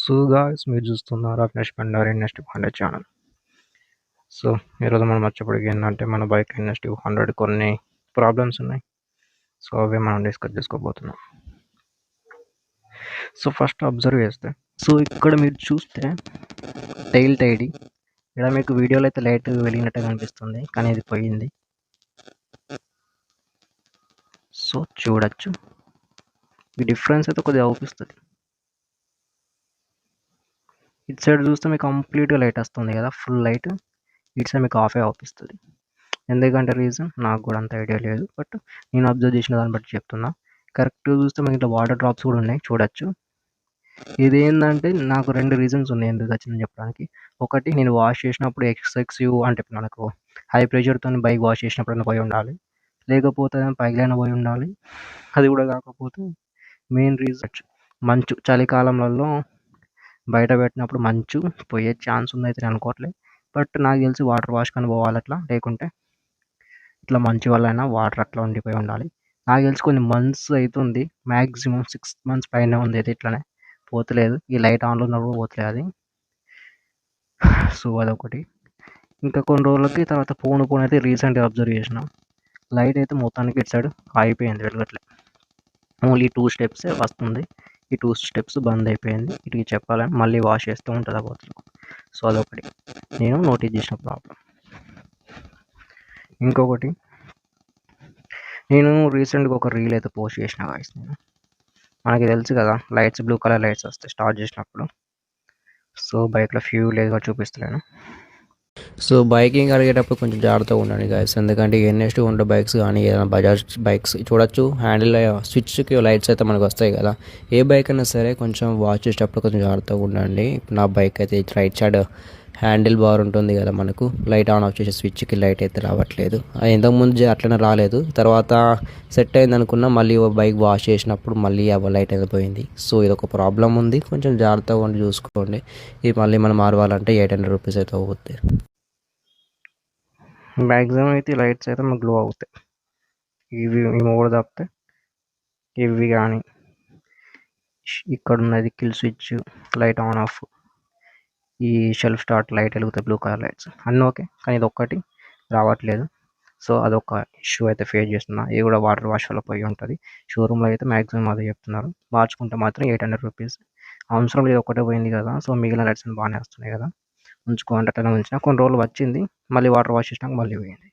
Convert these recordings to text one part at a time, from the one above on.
So guys మీరు చూస్తున్నారు Avinash Bandari NS200 channel. So ఈరోజు మనం వచ్చేప్పటికి ఏంటంటే మన బైక్ NS200 కొన్ని ప్రాబ్లమ్స్ ఉన్నాయి. సో అవే మనం డిస్కస్ చేసుకోబోతున్నాం. సో ఫస్ట్ అబ్జర్వ్ చేస్తే సో ఇక్కడ మీరు చూస్తే టైల్ టైడీ ఇక్కడ మీకు వీడియోలో అయితే లైట్ వెలిగినట్టు కనిపిస్తుంది, కానీ ఇది పోయింది. సో చూడొచ్చు, ఈ డిఫరెన్స్ అయితే కొద్దిగా అవుపిస్తుంది. ఇటు సైడ్ చూస్తే మీకు కంప్లీట్గా లైట్ వస్తుంది కదా, ఫుల్ లైట్. ఇటు సైడ్ మీకు ఆఫే అవుపిస్తుంది. ఎందుకంటే రీజన్ నాకు కూడా అంత ఐడియా లేదు, బట్ నేను అబ్జర్వ్ చేసిన దాన్ని బట్టి చెప్తున్నా. కరెక్ట్గా చూస్తే మనకి ఇట్లా వాటర్ డ్రాప్స్ కూడా ఉన్నాయి, చూడొచ్చు. ఇది ఏంటంటే నాకు 2 రీజన్స్ ఉన్నాయి ఎందుకు వచ్చిందని చెప్పడానికి. ఒకటి, నేను వాష్ చేసినప్పుడు ఎక్స్యూ అంటే మనకు హై ప్రెషర్తో బైక్ వాష్ చేసినప్పుడు పోయి ఉండాలి, లేకపోతే పైలైనా పోయి ఉండాలి. అది కూడా కాకపోతే మెయిన్ రీజన్ మంచు, చలికాలంలో బయట పెట్టినప్పుడు మంచు పోయే ఛాన్స్ ఉంది అయితే నేను అనుకోవట్లేదు. బట్ నాకు తెలిసి వాటర్ వాష్ కానీ పోవాలి అట్లా, లేకుంటే ఇట్లా మంచి వల్ల అయినా వాటర్ అట్లా ఉండిపోయి ఉండాలి. నాకు తెలిసి కొన్ని మంత్స్ అవుతుంది, మ్యాక్సిమం 6 months పైన ఉంది అయితే ఇట్లానే పోతలేదు. ఈ లైట్ ఆన్లో ఉన్నప్పుడు పోతలేదు అది. సో అదొకటి. ఇంకా కొన్ని రోజులకి తర్వాత పోను అయితే రీసెంట్గా అబ్జర్వ్ చేసిన లైట్ అయితే మొత్తానికి ఇటు సైడ్ ఆగిపోయింది, వెలగట్లే. ఓన్లీ 2 స్టెప్సే వస్తుంది, ఈ 2 స్టెప్స్ బంద్ అయిపోయింది. ఇటుకి చెప్పాలని మళ్ళీ వాష్ చేస్తూ ఉంటుంది ఆ బోతలు. సో అదొకటి నేను నోటీస్ చేసిన ప్రాబ్లం. ఇంకొకటి, నేను రీసెంట్గా ఒక రీల్ అయితే పోస్ట్ చేసిన గాయ్స్. మనకి తెలుసు కదా లైట్స్, బ్లూ కలర్ లైట్స్ వస్తాయి స్టార్ట్ చేసినప్పుడు. సో బైక్లో ఫ్యూల్ లేదుగా చూపిస్తలేను. సో బైకింగ్ అడిగేటప్పుడు కొంచెం జాగ్రత్తగా ఉండండి గాయస్, ఎందుకంటే NS200 బైక్స్ కానీ ఏదైనా బజాజ్ బైక్స్ చూడొచ్చు, హ్యాండిల్ స్విచ్కి లైట్స్ అయితే మనకు వస్తాయి కదా. ఏ బైక్ అయినా సరే కొంచెం వాచ్ చేసేటప్పుడు కొంచెం జాగ్రత్తగా ఉండండి. ఇప్పుడు నా బైక్ అయితే రైట్ సైడ్ హ్యాండిల్ బార్ ఉంటుంది కదా, మనకు లైట్ ఆన్ ఆఫ్ చేసే స్విచ్కి లైట్ అయితే రావట్లేదు. అది ఇంతకుముందు అట్లనే రాలేదు, తర్వాత సెట్ అయింది అనుకున్నా, మళ్ళీ బైక్ వాష్ చేసినప్పుడు మళ్ళీ ఆ లైట్ అయితే పోయింది. సో ఇది ఒక ప్రాబ్లం ఉంది, కొంచెం జాగ్రత్తగా ఉండి చూసుకోండి. ఇది మళ్ళీ మనం మారవాలంటే 800 రూపీస్ అయితే అవుతుంది. మ్యాక్సిమం అయితే లైట్స్ అయితే మనకు గ్లో అవుతాయి. ఇవి మూడు తప్పితే ఇవి కానీ ఇక్కడ ఉన్నది kill switch, light on off, ఈ షెల్ఫ్ స్టార్ట్ లైట్ వెలుగుతాయి, బ్లూ కలర్ లైట్స్ అన్నీ ఓకే, కానీ ఇది ఒక్కటి రావట్లేదు. సో అదొక ఇష్యూ అయితే ఫేస్ చేస్తున్నా. ఇది కూడా వాటర్ వాష్ వల్ల పోయి ఉంటుంది. షోరూంలో అయితే మ్యాక్సిమం అదే చెప్తున్నారు, మార్చుకుంటే మాత్రం 800 రూపీస్. అవసరం లేదు, ఒక్కటే పోయింది కదా, సో మిగిలిన లైట్స్ బాగానే వస్తున్నాయి కదా, ఉంచుకోండి. అట్లా ఉంచిన కొన్ని రోజులు వచ్చింది, మళ్ళీ వాటర్ వాష్ చేసినాక మళ్ళీ పోయింది.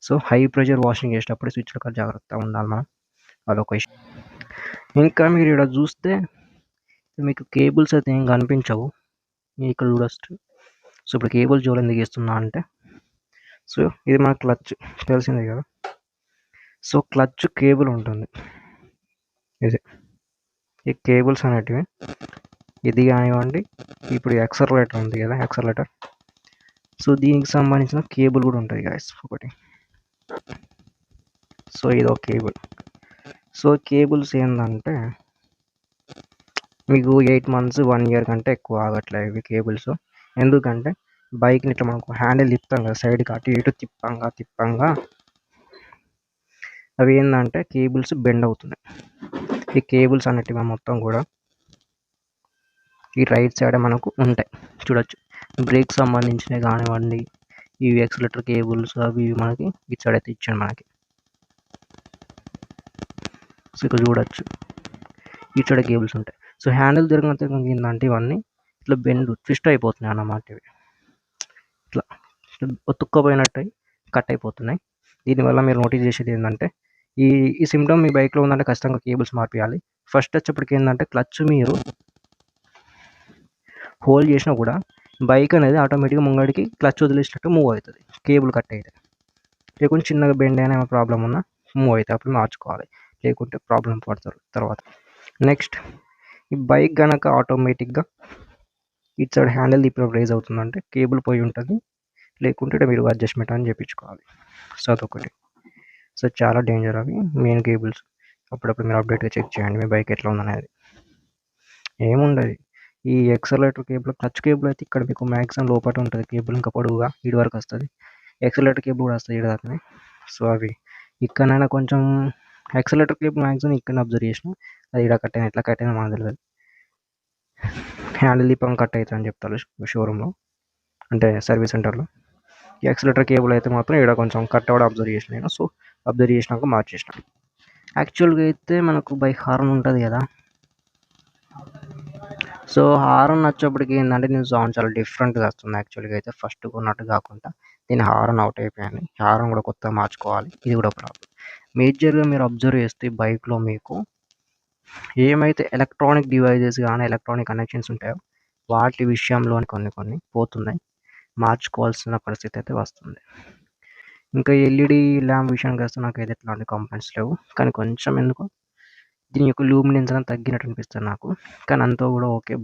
సో హై ప్రెషర్ వాషింగ్ చేసేటప్పుడు స్విచ్ల కాడ జాగ్రత్తగా ఉండాలి మనం, అదొక ఇష్యూ. ఇంకా మీరు ఇక్కడ చూస్తే మీకు కేబుల్స్ అయితే ఏం కనిపించవు, ఇక్కడ చూడొచ్చు. సో ఇప్పుడు కేబుల్ జోలు ఎందుకు ఇస్తున్నా అంటే, సో ఇది మన క్లచ్ తెలిసిందే కదా. సో క్లచ్ కేబుల్ ఉంటుంది, ఇది ఈ కేబుల్స్ అనేటివి ఇది కానివ్వండి, ఇప్పుడు యాక్సలరేటర్ ఉంది కదా, యాక్సలరేటర్. సో దీనికి సంబంధించిన కేబుల్ కూడా ఉంటుంది గాయస్ ఒకటి. సో ఇది ఒక కేబుల్. సో కేబుల్స్ ఏంటంటే మీకు 8 months 1 year కంటే ఎక్కువ ఆగట్లేదు ఇవి కేబుల్స్. ఎందుకంటే బైక్ని ఇట్లా మనకు హ్యాండిల్ తిప్పుతాం కదా, సైడ్కి అటు ఇటు తిప్పంగా అవి ఏంటంటే కేబుల్స్ బెండ్ అవుతున్నాయి. ఈ కేబుల్స్ అనేటివి మొత్తం కూడా ఈ రైట్ సైడ్ మనకు ఉంటాయి, చూడొచ్చు. బ్రేక్ సంబంధించినవి కానివ్వండి, ఇవి యాక్సిలరేటర్ కేబుల్స్ అవి మనకి ఇటు సైడ్ అయితే ఇచ్చాడు మనకి. సో ఇక్కడ చూడొచ్చు ఇటు సైడ్ కేబుల్స్ ఉంటాయి. సో హ్యాండిల్ తిరగడం ఏంటంటే ఇవన్నీ ఇట్లా బెండ్ ట్విస్ట్ అయిపోతున్నాయి అన్నమాట. ఇవి ఇట్లా ఒత్తుక్కపోయినట్టు కట్ అయిపోతున్నాయి. దీనివల్ల మీరు నోటీస్ చేసేది ఏంటంటే ఈ సిమ్టమ్ మీ బైక్లో ఉందంటే ఖచ్చితంగా కేబుల్స్ మార్పియాలి. ఫస్ట్ వచ్చేప్పటికి ఏంటంటే క్లచ్ మీరు హోల్డ్ చేసినా కూడా బైక్ అనేది ఆటోమేటిక్గా ముంగడికి క్లచ్ వదిలేసినట్టు మూవ్ అవుతుంది, కేబుల్ కట్ అయితే. లేకుంటే చిన్నగా బెండ్ అయినా ప్రాబ్లం ఉన్నా మూవ్ అవుతుంది, అప్పుడు మార్చుకోవాలి, లేకుంటే ప్రాబ్లం పడతారు తర్వాత. నెక్స్ట్, ఈ బైక్ కనుక ఆటోమేటిక్గా ఇటు సైడ్ హ్యాండిల్ ఇప్పుడు రేజ్ అవుతుందంటే కేబుల్ పోయి ఉంటుంది, లేకుంటే మీరు అడ్జస్ట్మెంట్ అని చెప్పించుకోవాలి. సో అదొకటి. సో చాలా డేంజర్ అవి మెయిన్ కేబుల్స్. అప్పుడప్పుడు మీరు అప్డేట్గా చెక్ చేయండి మీ బైక్ ఎట్లా ఉందనేది. ఏముండదు, ఈ యాక్సలరేటర్ కేబుల్, క్లచ్ కేబుల్ అయితే ఇక్కడ మీకు మ్యాక్సిమం లోపల ఉంటుంది కేబుల్, ఇంకా పొడవుగా ఇటు వరకు వస్తుంది. యాక్సలరేటర్ కేబుల్ కూడా వస్తుంది ఇటు దాకానే. సో అవి ఇక్కడైనా కొంచెం యాక్సలరేటర్ కేబుల్ మ్యాక్సిమం ఇక్కడ అబ్జర్వ్ చేసిన, అది ఇక్కడ కట్టైనా ఎట్లా కట్టైనా మనకు తెలియదు. హ్యాండిల్ దీపం కట్ అవుతుంది అని చెప్తారు షోరూంలో, అంటే సర్వీస్ సెంటర్లో. ఈ యాక్సిలేటర్ కేబుల్ అయితే మాత్రం ఇక్కడ కొంచెం కట్ అవ్వడం అబ్జర్వ్ చేసిన నేను. సో అబ్జర్వ్ చేసినాక మార్చేసిన. యాక్చువల్గా అయితే మనకు బైక్ హార్న్ ఉంటుంది కదా, సో హారన్ వచ్చేప్పటికి ఏంటంటే నేను సౌండ్ చాలా డిఫరెంట్గా వస్తుంది. యాక్చువల్గా అయితే ఫస్ట్ కొన్నట్టు కాకుండా దీని హారన్ అవుట్ అయిపోయాను. హారన్ కూడా కొత్తగా మార్చుకోవాలి, ఇది కూడా ప్రాబ్లం. మేజర్గా మీరు అబ్జర్వ్ చేస్తే బైక్లో మీకు ఏమైతే ఎలక్ట్రానిక్ డివైజెస్ కానీ ఎలక్ట్రానిక్ కనెక్షన్స్ ఉంటాయో వాటి విషయంలో కొన్ని పోతున్నాయి, మార్చుకోవాల్సిన పరిస్థితి అయితే వస్తుంది. ఇంకా ఎల్ఈడి ల్యాంప్ విషయానికి వస్తే నాకైతే ఎట్లాంటి కంప్లైంట్స్ లేవు, కానీ కొంచెం ఎందుకు దీని యొక్క లూమినెన్స్ అనేది తగ్గినట్టు అనిపిస్తుంది నాకు. కానీ అంతా కూడా ఓకే.